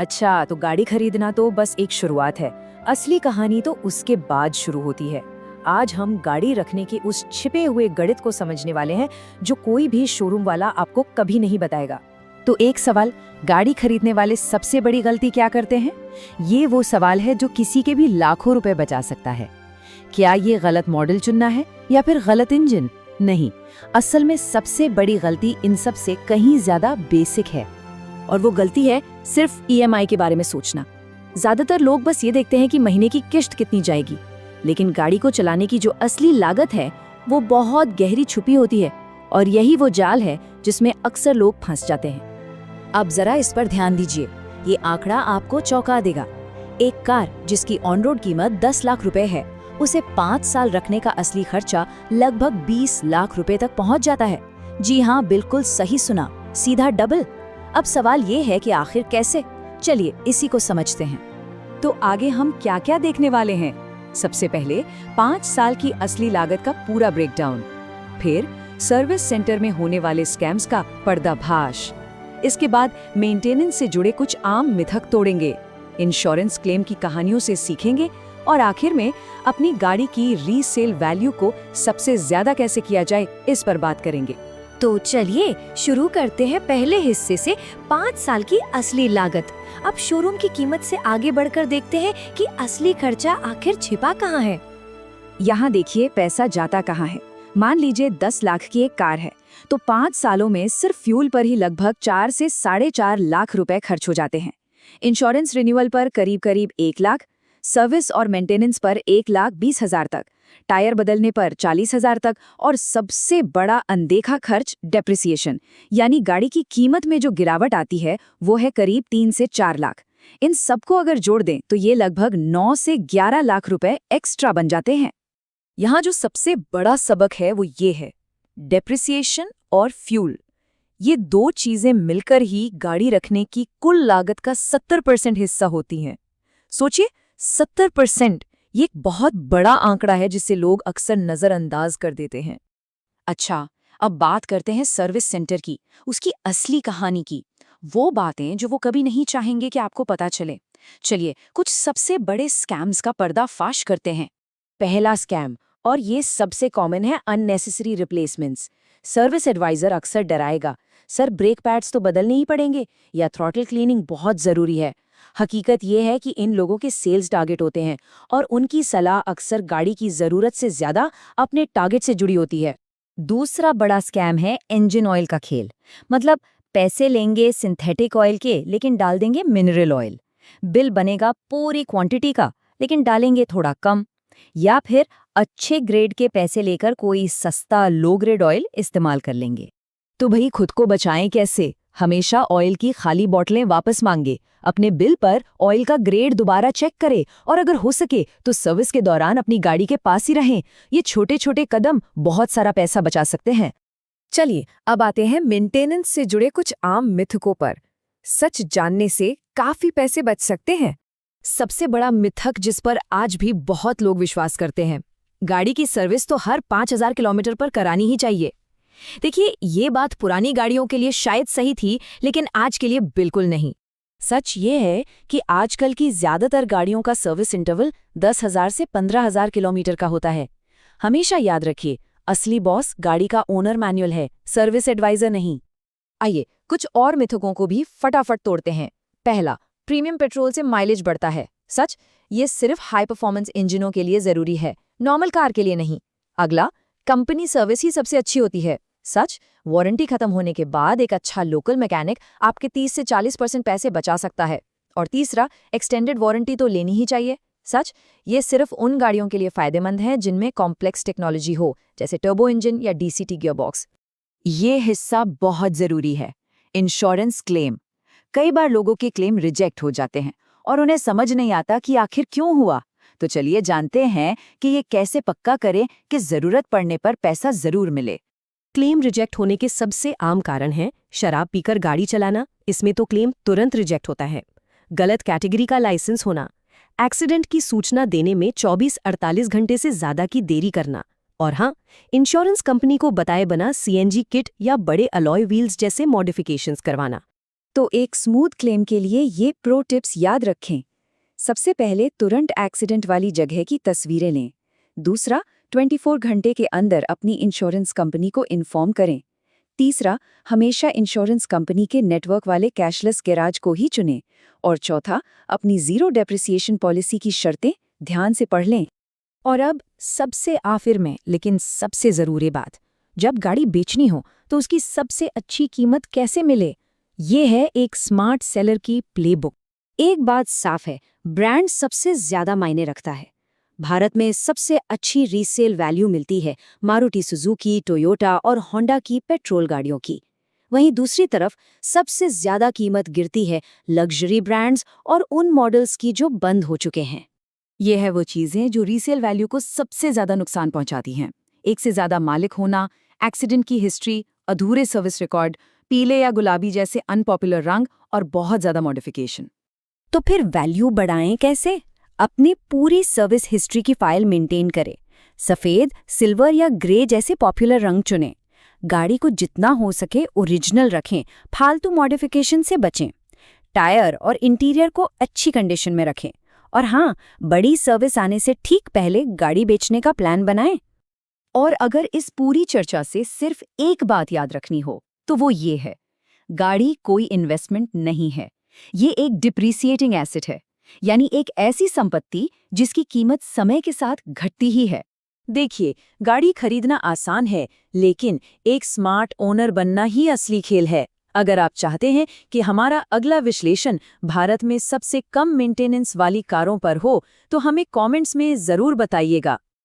अच्छा, तो गाड़ी खरीदना तो बस एक शुरुआत है। असली कहानी तो उसके बाद शुरू होती है। आज हम गाड़ी रखने के उस छिपे हुए गणित को समझने वाले हैं जो कोई भी शोरूम वाला आपको कभी नहीं बताएगा। तो एक सवाल, गाड़ी खरीदने वाले सबसे बड़ी गलती क्या करते हैं? ये वो सवाल है जो किसी के भी लाखों रुपए बचा सकता है। क्या ये गलत मॉडल चुनना है या फिर गलत इंजन? नहीं, असल में सबसे बड़ी गलती इन सब से कहीं ज्यादा बेसिक है। और वो गलती है सिर्फ ईएमआई के बारे में सोचना। ज्यादातर लोग बस ये देखते हैं कि महीने की किश्त कितनी जाएगी, लेकिन गाड़ी को चलाने की जो असली लागत है वो बहुत गहरी छुपी होती है, और यही वो जाल है जिसमें अक्सर लोग फंस जाते हैं। अब जरा इस पर ध्यान दीजिए, ये आंकड़ा आपको चौंका देगा। एक कार जिसकी ऑन रोड कीमत 10 लाख रुपए है, उसे 5 साल रखने का असली खर्चा लगभग 20 लाख रुपए तक पहुंच जाता है। जी हाँ, बिल्कुल सही सुना, सीधा डबल। अब सवाल ये है कि आखिर कैसे? चलिए इसी को समझते हैं। तो आगे हम क्या क्या देखने वाले हैं? सबसे पहले 5 साल की असली लागत का पूरा ब्रेकडाउन, फिर सर्विस सेंटर में होने वाले स्कैम्स का पर्दाफाश, इसके बाद मेंटेनेंस से जुड़े कुछ आम मिथक तोड़ेंगे, इंश्योरेंस क्लेम की कहानियों से सीखेंगे, और आखिर में अपनी गाड़ी की रीसेल वैल्यू को सबसे ज्यादा कैसे किया जाए इस पर बात करेंगे। तो चलिए शुरू करते हैं पहले हिस्से से, 5 साल की असली लागत। अब शोरूम की कीमत से आगे बढ़कर देखते हैं कि असली खर्चा आखिर छिपा कहाँ है। यहाँ देखिए पैसा जाता कहाँ है। मान लीजिए 10 लाख की एक कार है, तो 5 सालों में सिर्फ फ्यूल पर ही लगभग 4 से 4.5 लाख रुपए खर्च हो जाते हैं। इंश्योरेंस रिन्यूअल पर करीब करीब 1 लाख, सर्विस और मेंटेनेंस पर 1,20,000 तक, टायर बदलने पर 40,000 तक, और सबसे बड़ा अनदेखा खर्च डेप्रिसिएशन, यानी गाड़ी की कीमत में जो गिरावट आती है वो है करीब 3 से 4 लाख। इन सबको अगर जोड़ दें तो ये लगभग 9 से 11 लाख रुपए एक्स्ट्रा बन जाते हैं। यहाँ जो सबसे बड़ा सबक है वो ये है, डेप्रिसिएशन और फ्यूल, ये दो चीजें मिलकर ही गाड़ी रखने की कुल लागत का 70% हिस्सा होती हैं। सोचिए, 70%, ये एक बहुत बड़ा आंकड़ा है जिसे लोग अक्सर नजरअंदाज कर देते हैं। अच्छा, अब बात करते हैं सर्विस सेंटर की, उसकी असली कहानी की, वो बातें जो वो कभी नहीं चाहेंगे कि आपको पता चले। चलिए कुछ सबसे बड़े स्कैम्स का पर्दाफाश करते हैं। पहला स्कैम, और ये सबसे कॉमन है, अननेसेसरी रिप्लेसमेंट्स। सर्विस एडवाइजर अक्सर डराएगा, सर ब्रेक पैड्स तो बदलने ही पड़ेंगे, या थ्रॉटल क्लीनिंग बहुत जरूरी है। हकीकत ये है कि इन लोगों के सेल्स टारगेट होते हैं और उनकी सलाह अक्सर गाड़ी की जरूरत से ज्यादा अपने टारगेट से जुड़ी होती है। दूसरा बड़ा स्कैम है इंजन ऑयल का खेल। मतलब पैसे लेंगे सिंथेटिक ऑयल के, लेकिन डाल देंगे मिनरल ऑयल। बिल बनेगा पूरी क्वांटिटी का, लेकिन डालेंगे थोड़ा कम। या फिर अच्छे ग्रेड के पैसे लेकर कोई सस्ता लो ग्रेड ऑयल इस्तेमाल कर लेंगे। तो भाई खुद को बचाएं कैसे? हमेशा ऑयल की खाली बोतलें वापस मांगे, अपने बिल पर ऑयल का ग्रेड दोबारा चेक करें, और अगर हो सके तो सर्विस के दौरान अपनी गाड़ी के पास ही रहें। ये छोटे छोटे कदम बहुत सारा पैसा बचा सकते हैं। चलिए अब आते हैं मेंटेनेंस से जुड़े कुछ आम मिथकों पर। सच जानने से काफी पैसे बच सकते हैं। सबसे बड़ा मिथक जिस पर आज भी बहुत लोग विश्वास करते हैं, गाड़ी की सर्विस तो हर 5,000 किलोमीटर पर करानी ही चाहिए। देखिए, ये बात पुरानी गाड़ियों के लिए शायद सही थी, लेकिन आज के लिए बिल्कुल नहीं। सच ये है कि आजकल की ज्यादातर गाड़ियों का सर्विस इंटरवल 10,000 से 15,000 किलोमीटर का होता है। हमेशा याद रखिए, असली बॉस गाड़ी का ओनर मैनुअल है, सर्विस एडवाइजर नहीं। आइए कुछ और मिथकों को भी फटाफट तोड़ते हैं। पहला, प्रीमियम पेट्रोल से माइलेज बढ़ता है। सच, ये सिर्फ हाई परफॉर्मेंस इंजनों के लिए जरूरी है, नॉर्मल कार के लिए नहीं। अगला, कंपनी सर्विस ही सबसे अच्छी होती है। सच, वारंटी खत्म होने के बाद एक अच्छा लोकल मैकेनिक आपके 30 से 40% पैसे बचा सकता है। और तीसरा, एक्सटेंडेड वारंटी तो लेनी ही चाहिए। सच, ये सिर्फ उन गाड़ियों के लिए फायदेमंद है जिनमें कॉम्प्लेक्स टेक्नोलॉजी हो, जैसे टर्बो इंजन या डीसीटी गियरबॉक्स। ये हिस्सा बहुत जरूरी है, इंश्योरेंस क्लेम। कई बार लोगों के क्लेम रिजेक्ट हो जाते हैं और उन्हें समझ नहीं आता कि आखिर क्यों हुआ। तो चलिए जानते हैं कि ये कैसे पक्का करें कि जरूरत पड़ने पर पैसा जरूर मिले। क्लेम रिजेक्ट होने के सबसे आम कारण हैं शराब पीकर गाड़ी चलाना, इसमें तो क्लेम तुरंत रिजेक्ट होता है। गलत कैटेगरी का लाइसेंस होना, एक्सीडेंट की सूचना देने में 24-48 घंटे से ज्यादा की देरी करना, और हाँ, इंश्योरेंस कंपनी को बताए बिना सीएनजी किट या बड़े अलॉय व्हील्स जैसे मॉडिफिकेशंस करवाना। तो एक स्मूथ क्लेम के लिए ये प्रो टिप्स याद रखें। सबसे पहले तुरंत एक्सीडेंट वाली जगह की तस्वीरें लें। दूसरा, 24 घंटे के अंदर अपनी इंश्योरेंस कंपनी को इन्फॉर्म करें। तीसरा, हमेशा इंश्योरेंस कंपनी के नेटवर्क वाले कैशलेस गैराज को ही चुनें। और चौथा, अपनी जीरो डेप्रिसिएशन पॉलिसी की शर्तें ध्यान से पढ़ लें। और अब सबसे आखिर में लेकिन सबसे ज़रूरी बात, जब गाड़ी बेचनी हो तो उसकी सबसे अच्छी कीमत कैसे मिले? ये है एक स्मार्ट सेलर की प्लेबुक। एक बात साफ है, ब्रांड सबसे ज्यादा मायने रखता है। भारत में सबसे अच्छी रीसेल वैल्यू मिलती है मारुति सुजुकी, टोयोटा और होंडा की पेट्रोल गाड़ियों की। वहीं दूसरी तरफ सबसे ज्यादा कीमत गिरती है लग्जरी ब्रांड्स और उन मॉडल्स की जो बंद हो चुके हैं। ये है वो चीज़ें जो रीसेल वैल्यू को सबसे ज़्यादा नुकसान पहुंचाती हैं। एक से ज़्यादा मालिक होना, एक्सीडेंट की हिस्ट्री, अधूरे सर्विस रिकॉर्ड, पीले या गुलाबी जैसे अनपॉपुलर रंग और बहुत ज़्यादा मॉडिफिकेशन। तो फिर वैल्यू बढ़ाएं कैसे? अपनी पूरी सर्विस हिस्ट्री की फाइल मेंटेन करें। सफेद, सिल्वर या ग्रे जैसे पॉपुलर रंग चुनें। गाड़ी को जितना हो सके ओरिजिनल रखें, फालतू मॉडिफिकेशन से बचें। टायर और इंटीरियर को अच्छी कंडीशन में रखें। और हाँ, बड़ी सर्विस आने से ठीक पहले गाड़ी बेचने का प्लान बनाएं। और अगर इस पूरी चर्चा से सिर्फ एक बात याद रखनी हो तो वो ये है, गाड़ी कोई इन्वेस्टमेंट नहीं है। ये एक डिप्रिसिएटिंग एसेट है, यानी एक ऐसी संपत्ति जिसकी कीमत समय के साथ घटती ही है। देखिए, गाड़ी खरीदना आसान है, लेकिन एक स्मार्ट ओनर बनना ही असली खेल है। अगर आप चाहते हैं कि हमारा अगला विश्लेषण भारत में सबसे कम मेंटेनेंस वाली कारों पर हो, तो हमें कमेंट्स में ज़रूर बताइएगा।